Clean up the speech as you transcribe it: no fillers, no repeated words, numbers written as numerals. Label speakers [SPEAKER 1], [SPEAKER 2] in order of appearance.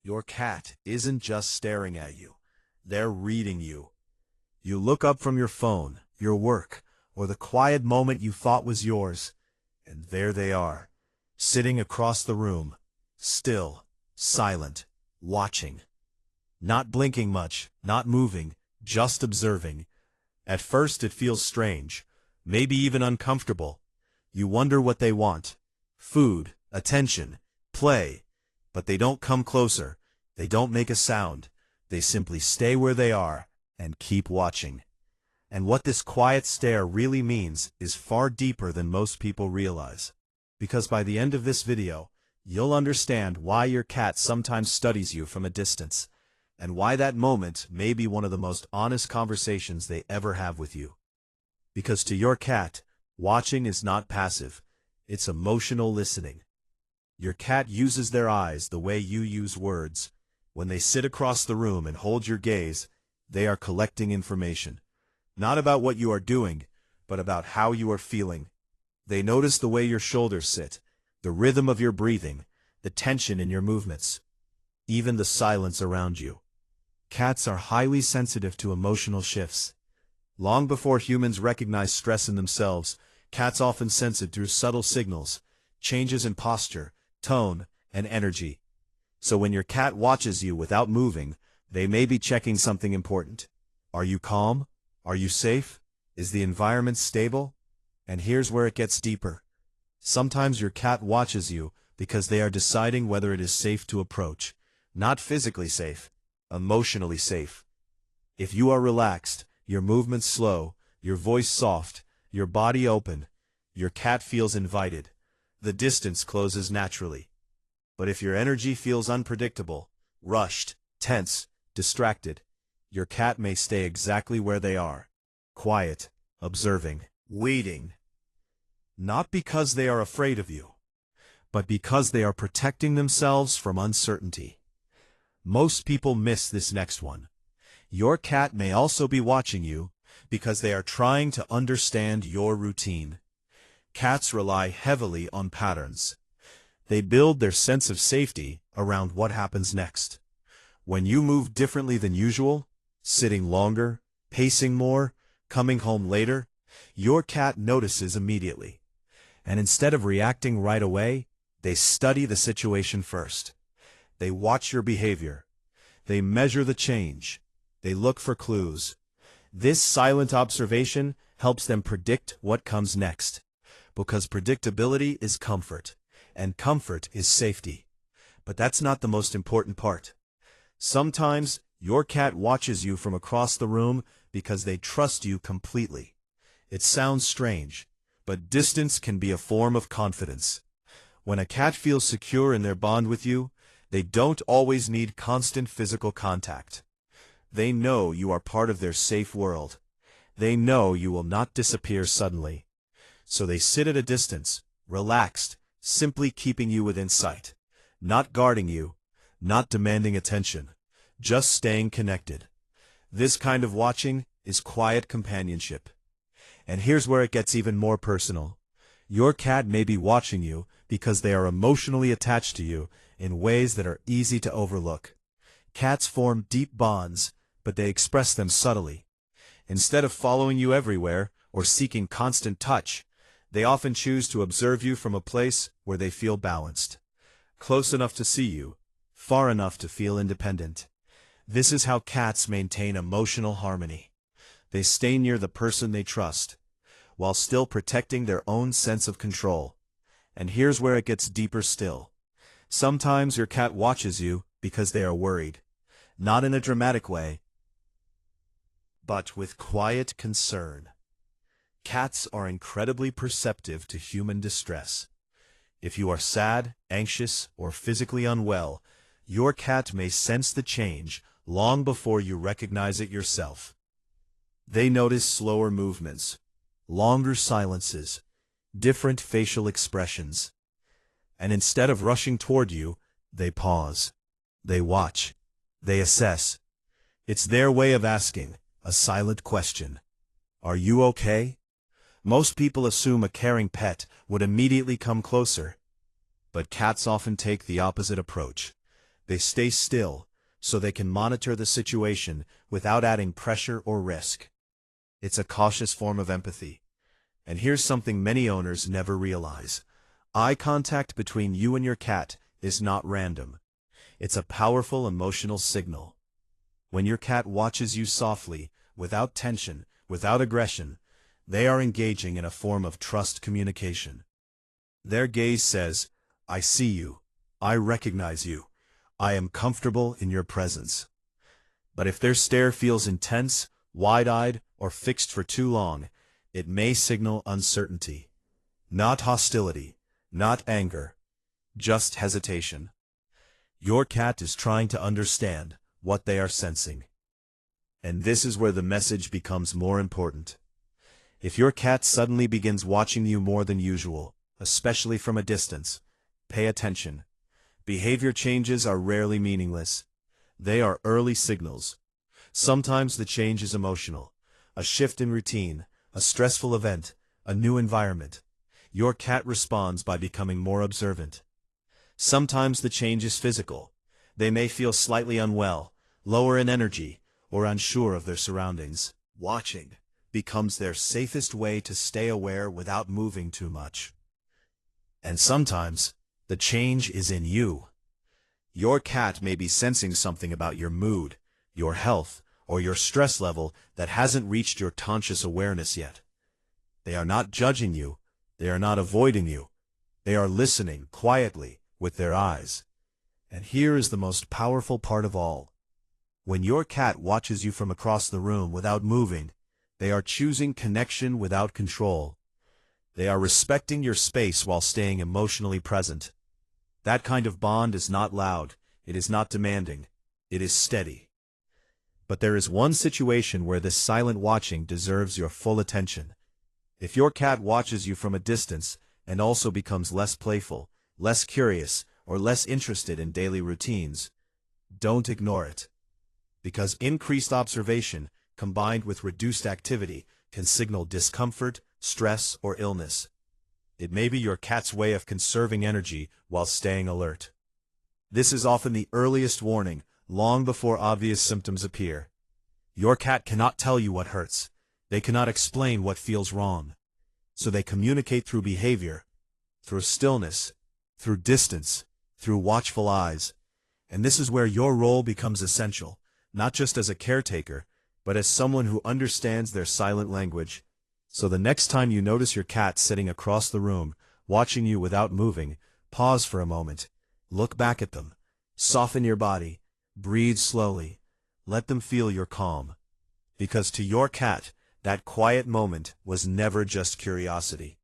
[SPEAKER 1] Your cat isn't just staring at you. They're reading you. You look up from your phone, your work, or the quiet moment you thought was yours, and there they are, sitting across the room, still, silent, watching. Not blinking much, not moving, just observing. At first it feels strange, maybe even uncomfortable. You wonder what they want. Food, attention, play. But they don't come closer. They don't make a sound. They simply stay where they are and keep watching. And what this quiet stare really means is far deeper than most people realize. Because by the end of this video, you'll understand why your cat sometimes studies you from a distance, and why that moment may be one of the most honest conversations they ever have with you. Because to your cat, watching is not passive, it's emotional listening. Your cat uses their eyes the way you use words. When they sit across the room and hold your gaze, they are collecting information. Not about what you are doing, but about how you are feeling. They notice the way your shoulders sit, the rhythm of your breathing, the tension in your movements, even the silence around you. Cats are highly sensitive to emotional shifts. Long before humans recognize stress in themselves, cats often sense it through subtle signals, changes in posture, tone, and energy. So when your cat watches you without moving, they may be checking something important. Are you calm? Are you safe? Is the environment stable? And here's where it gets deeper. Sometimes your cat watches you because they are deciding whether it is safe to approach. Not physically safe, emotionally safe. If you are relaxed, your movements slow, your voice soft, your body open, your cat feels invited. The distance closes naturally. But if your energy feels unpredictable, rushed, tense, distracted, your cat may stay exactly where they are, quiet, observing, waiting. Not because they are afraid of you, but because they are protecting themselves from uncertainty. Most people miss this next one. Your cat may also be watching you because they are trying to understand your routine. Cats rely heavily on patterns. They build their sense of safety around what happens next. When you move differently than usual, sitting longer, pacing more, coming home later, your cat notices immediately. And instead of reacting right away, they study the situation first. They watch your behavior. They measure the change. They look for clues. This silent observation helps them predict what comes next. Because predictability is comfort, and comfort is safety. But that's not the most important part. Sometimes your cat watches you from across the room because they trust you completely. It sounds strange, but distance can be a form of confidence. When a cat feels secure in their bond with you, they don't always need constant physical contact. They know you are part of their safe world. They know you will not disappear suddenly. So they sit at a distance, relaxed, simply keeping you within sight. Not guarding you, not demanding attention, just staying connected. This kind of watching is quiet companionship. And here's where it gets even more personal. Your cat may be watching you because they are emotionally attached to you in ways that are easy to overlook. Cats form deep bonds, but they express them subtly. Instead of following you everywhere or seeking constant touch, they often choose to observe you from a place where they feel balanced. Close enough to see you, far enough to feel independent. This is how cats maintain emotional harmony. They stay near the person they trust, while still protecting their own sense of control. And here's where it gets deeper still. Sometimes your cat watches you because they are worried. Not in a dramatic way, but with quiet concern. Cats are incredibly perceptive to human distress. If you are sad, anxious, or physically unwell, your cat may sense the change long before you recognize it yourself. They notice slower movements, longer silences, different facial expressions. And instead of rushing toward you, they pause. They watch. They assess. It's their way of asking a silent question. Are you okay? Most people assume a caring pet would immediately come closer. But cats often take the opposite approach. They stay still, so they can monitor the situation without adding pressure or risk. It's a cautious form of empathy. And here's something many owners never realize. Eye contact between you and your cat is not random. It's a powerful emotional signal. When your cat watches you softly, without tension, without aggression, they are engaging in a form of trust communication. Their gaze says, "I see you. I recognize you. I am comfortable in your presence." But if their stare feels intense, wide-eyed, or fixed for too long, it may signal uncertainty. Not hostility, not anger, just hesitation. Your cat is trying to understand what they are sensing. And this is where the message becomes more important. If your cat suddenly begins watching you more than usual, especially from a distance, pay attention. Behavior changes are rarely meaningless. They are early signals. Sometimes the change is emotional. A shift in routine, a stressful event, a new environment. Your cat responds by becoming more observant. Sometimes the change is physical. They may feel slightly unwell, lower in energy, or unsure of their surroundings. Watching becomes their safest way to stay aware without moving too much. And sometimes, the change is in you. Your cat may be sensing something about your mood, your health, or your stress level that hasn't reached your conscious awareness yet. They are not judging you. They are not avoiding you. They are listening quietly with their eyes. And here is the most powerful part of all. When your cat watches you from across the room without moving, they are choosing connection without control. They are respecting your space while staying emotionally present. That kind of bond is not loud, it is not demanding, it is steady. But there is one situation where this silent watching deserves your full attention. If your cat watches you from a distance and also becomes less playful, less curious, or less interested in daily routines, don't ignore it. Because increased observation, combined with reduced activity, can signal discomfort, stress, or illness. It may be your cat's way of conserving energy while staying alert. This is often the earliest warning, long before obvious symptoms appear. Your cat cannot tell you what hurts. They cannot explain what feels wrong. So they communicate through behavior, through stillness, through distance, through watchful eyes. And this is where your role becomes essential, not just as a caretaker, but as someone who understands their silent language. So the next time you notice your cat sitting across the room, watching you without moving, pause for a moment. Look back at them. Soften your body. Breathe slowly. Let them feel your calm. Because to your cat, that quiet moment was never just curiosity.